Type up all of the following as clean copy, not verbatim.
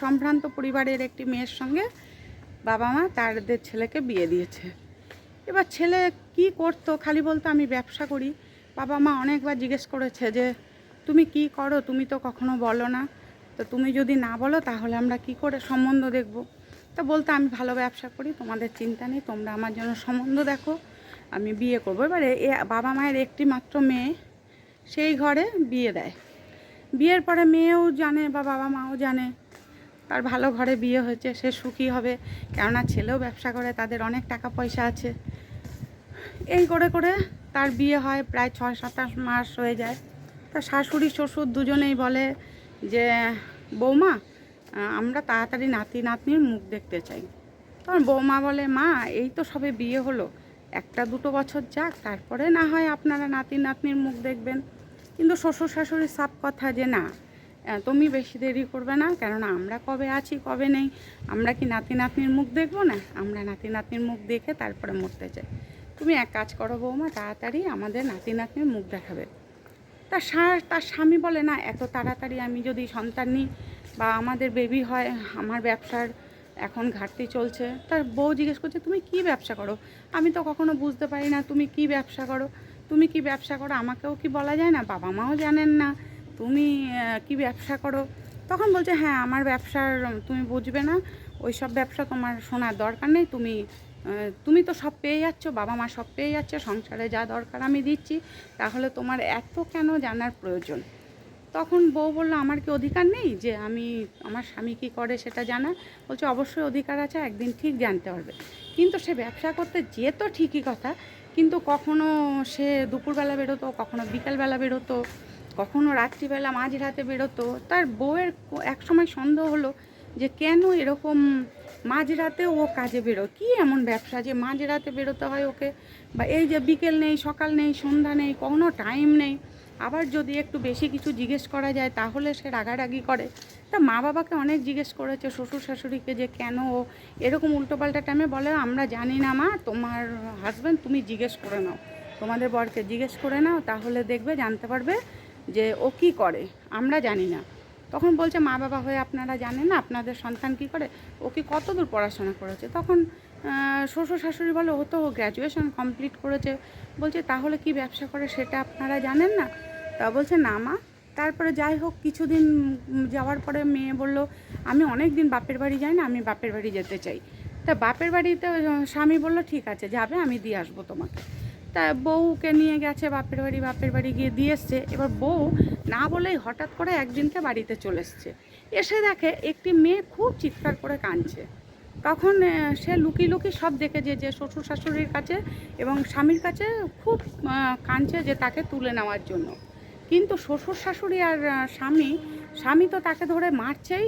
সম্ভ্রান্ত পরিবারের একটি মেয়ের সঙ্গে বাবা মা তাদের ছেলেকে বিয়ে দিয়েছে। এবার ছেলে কি করতো, খালি বলতো আমি ব্যবসা করি। বাবা মা অনেকবার জিজ্ঞেস করেছে যে তুমি কি করো, তুমি তো কখনো বলো না, তো তুমি যদি না বলো তাহলে আমরা কি করে সম্বন্ধ দেখব। তা বলতো আমি ভালো ব্যবসা করি, তোমাদের চিন্তা নেই, তোমরা আমার জন্য সম্বন্ধ দেখো, আমি বিয়ে করবো। এবারে বাবা মায়ের একটি মাত্র মেয়ে, সেই ঘরে বিয়ে দেয়। বিয়ের পরে মেয়েও জানে বা বাবা মাও জানে তার ভালো ঘরে বিয়ে হয়েছে, সে সুখী হবে, কেননা ছেলেও ব্যবসা করে, তাদের অনেক টাকা পয়সা আছে। এই করে করে তার বিয়ে হয়, প্রায় 6-7 মাস হয়ে যায়। তা শাশুড়ি শ্বশুর দুজনেই বলে যে বৌমা আমরা তাড়াতাড়ি নাতি নাতনির মুখ দেখতে চাই। তখন বৌমা বলে মা এই তো সবে বিয়ে হলো, 1-2 বছর যাক, তারপরে না হয় আপনারা নাতি নাতনির মুখ দেখবেন। কিন্তু শ্বশুর শাশুড়ির সাপ কথা যে না, তুমি বেশি দেরি করবে না, কেননা আমরা কবে আছি কবে নেই, আমরা কি নাতি নাতনির মুখ দেখবো না, আমরা নাতি নাতনির মুখ দেখে তারপরে মরতে চাই। তুমি এক কাজ করো বৌমা, তাড়াতাড়ি আমাদের নাতি নাতনির মুখ দেখাবে। তার স্বামী বলে না, এত তাড়াতাড়ি আমি যদি সন্তান নিই বা আমাদের বেবি হয়, আমার ব্যবসার এখন ঘাটতি চলছে। তার বউ জিজ্ঞেস করছে তুমি কি ব্যবসা করো, আমি তো কখনো বুঝতে পারি না তুমি কি ব্যবসা করো, তুমি কি ব্যবসা করো আমাকেও কি বলা যায় না, বাবা মাও জানেন না তুমি কি ব্যবসা করো। তখন বলছে হ্যাঁ আমার ব্যবসার তুমি বুঝবে না, ওই সব ব্যবসা তোমার শোনার দরকার নেই, তুমি তো সব পেয়ে যাচ্ছ, বাবা মা সব পেয়ে যাচ্ছে, সংসারে যা দরকার আমি দিচ্ছি, তাহলে তোমার এত কেন জানার প্রয়োজন। তখন বউ বলল আমার কি অধিকার নেই যে আমি আমার স্বামী কী করে সেটা জানা। বলছে অবশ্যই অধিকার আছে, একদিন ঠিক জানতে পারবে। কিন্তু সে ব্যবসা করতে যেত ঠিকই কথা, কিন্তু কখনো সে দুপুরবেলা বেরোতো, কখনো বিকালবেলা বেরোতো, কখনো রাত্রিবেলা মাঝরাতে বেরোতো। তার বউয়ের একসময় সন্দেহ হলো যে কেন এরকম মাঝরাতে ও কাজে বেরোয়, কী এমন ব্যবসা যে মাঝরাতে বেরোতে হয় ওকে, বা এই যে বিকেল নেই সকাল নেই সন্ধ্যা নেই, কোনো টাইম নেই। আবার যদি একটু বেশি কিছু জিজ্ঞেস করা যায় তাহলে সে রাগারাগি করে। তা মা বাবাকে অনেক জিজ্ঞেস করেছে, শ্বশুর শাশুড়িকে, যে কেন ও এরকম উল্টোপাল্টা টাইমে বলে। আমরা জানি না মা, তোমার হাজব্যান্ড তুমি জিজ্ঞেস করে নাও, তোমাদের বরকে জিজ্ঞেস করে নাও, তাহলে দেখবে জানতে পারবে যে ও কী করে, আমরা জানি না। তখন বলছে মা বাবা হয়ে আপনারা জানেন না আপনাদের সন্তান কী করে, ও কি কত দূর পড়াশোনা করেছে। তখন শ্বশুর শাশুড়ি বলে ও তো গ্র্যাজুয়েশন কমপ্লিট করেছে। বলছে তাহলে কি ব্যবসা করে সেটা আপনারা জানেন না। তা বলছে না মা। তারপরে যাই হোক কিছুদিন যাওয়ার পরে মেয়ে বলল আমি অনেক দিন বাপের বাড়ি যাই না, আমি বাপের বাড়ি যেতে চাই। তা বাপের বাড়িতে স্বামী বলল ঠিক আছে যাবে, আমি দিয়ে আসবো তোমাকে। তা বউকে নিয়ে গেছে বাপের বাড়ি গিয়ে দিয়ে এসছে। এবার বউ না বলেই হঠাৎ করে একদিনকে বাড়িতে চলে এসছে। এসে দেখে একটি মেয়ে খুব চিৎকার করে কাঁদছে। তখন সে লুকিয়ে লুকিয়ে সব দেখেছে যে শ্বশুর শাশুড়ির কাছে এবং স্বামীর কাছে খুব কাঁদছে যে তাকে তুলে নেওয়ার জন্য। কিন্তু শ্বশুর শাশুড়ি আর স্বামী তো তাকে ধরে মারছেই,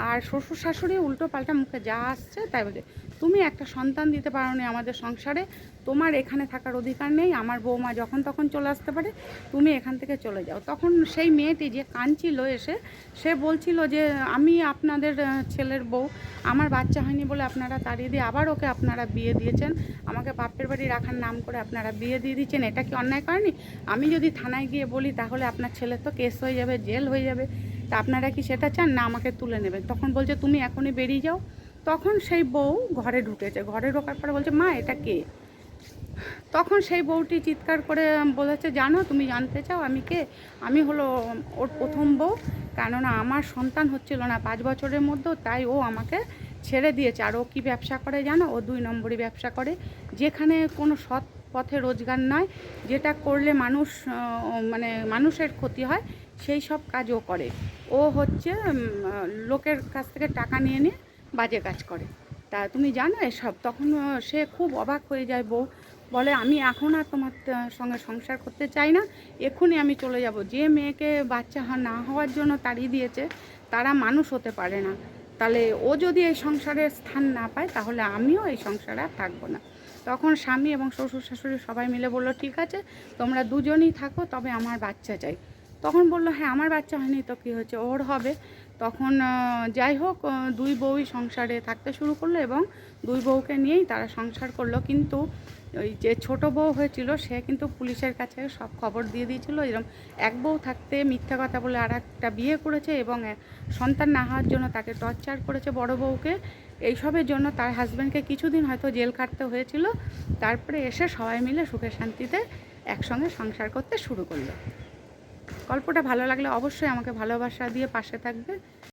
আর শ্বশুর শাশুড়ি উল্টো পাল্টা মুখে যা আসছে তাই বলছে তুমি একটা সন্তান দিতে পারো নি আমাদের সংসারে, তোমার এখানে থাকার অধিকার নেই, আমার বৌমা যখন তখন চলে আসতে পারে, তুমি এখান থেকে চলে যাও। তখন সেই মেয়েটি যে কাঁদছিল এসে, সে বলছিল যে আমি আপনাদের ছেলের বউ, আমার বাচ্চা হয়নি বলে আপনারা তাড়িয়ে দিয়ে আবার ওকে আপনারা বিয়ে দিয়েছেন, আমাকে বাপের বাড়ি রাখার নাম করে আপনারা বিয়ে দিয়ে দিচ্ছেন, এটা কি অন্যায় করেনি? আমি যদি থানায় গিয়ে বলি তাহলে আপনার ছেলের তো কেস হয়ে যাবে, জেল হয়ে যাবে, তা আপনারা কি সেটা চান না আমাকে তুলে নেবেন? তখন বলছে তুমি এখনই বেরিয়ে যাও। তখন সেই বউ ঘরে ঢুকেছে, ঘরে ঢোকার পরে বলছে মা এটা কে? তখন সেই বউটি চিৎকার করে বলেছে জানো, তুমি জানতে চাও আমি কে? আমি হলো ওর প্রথম বউ, কেননা আমার সন্তান হচ্ছিল না 5 বছরের মধ্যে, তাই ও আমাকে ছেড়ে দিয়েছে। আর ও কী ব্যবসা করে জানো? ও 2 নম্বরই ব্যবসা করে, যেখানে কোনো সৎ পথে রোজগার নয়, যেটা করলে মানে মানুষের ক্ষতি হয়, সেই সব কাজ ও করে। ও হচ্ছে লোকের কাছ থেকে টাকা নিয়ে নিয়ে বাজে কাজ করে। তা তুমি জানো এসব? তখন সে খুব অবাক হয়ে যায়। বউ বলে আমি এখন আর তোমার সঙ্গে সংসার করতে চাই না, এক্ষুনি আমি চলে যাব। যে মেয়েকে বাচ্চা না হওয়ার জন্য তাড়িয়ে দিয়েছে তারা মানুষ হতে পারে না, তাহলে ও যদি এই সংসারের স্থান না পায় তাহলে আমিও এই সংসারে আর থাকবো না। তখন স্বামী এবং শ্বশুর শাশুড়ি সবাই মিলে বললো ঠিক আছে তোমরা দুজনই থাকো, তবে আমার বাচ্চা চাই। তখন বললো হ্যাঁ আমার বাচ্চা হয়নি তো কী হয়েছে, ওর হবে। তখন যাই হোক দুই বউই সংসারে থাকতে শুরু করলো এবং দুই বউকে নিয়েই তারা সংসার করলো। কিন্তু ওই যে ছোট বউ হয়েছিল সে কিন্তু পুলিশের কাছে সব খবর দিয়ে দিয়েছিল এরকম এক বউ থাকতে মিথ্যা কথা বলে আর একটা বিয়ে করেছে এবং সন্তান না হওয়ার জন্য তাকে টর্চার করেছে বড় বউকে। এইসবের জন্য তার হাজব্যান্ডকে কিছুদিন হয়তো জেল খাটতে হয়েছিল, তারপরে এসে সবাই মিলে সুখে শান্তিতে একসঙ্গে সংসার করতে শুরু করলো। গল্পটা ভালো লাগলে অবশ্যই আমাকে ভালোবাসা দিয়ে পাশে থাকবে।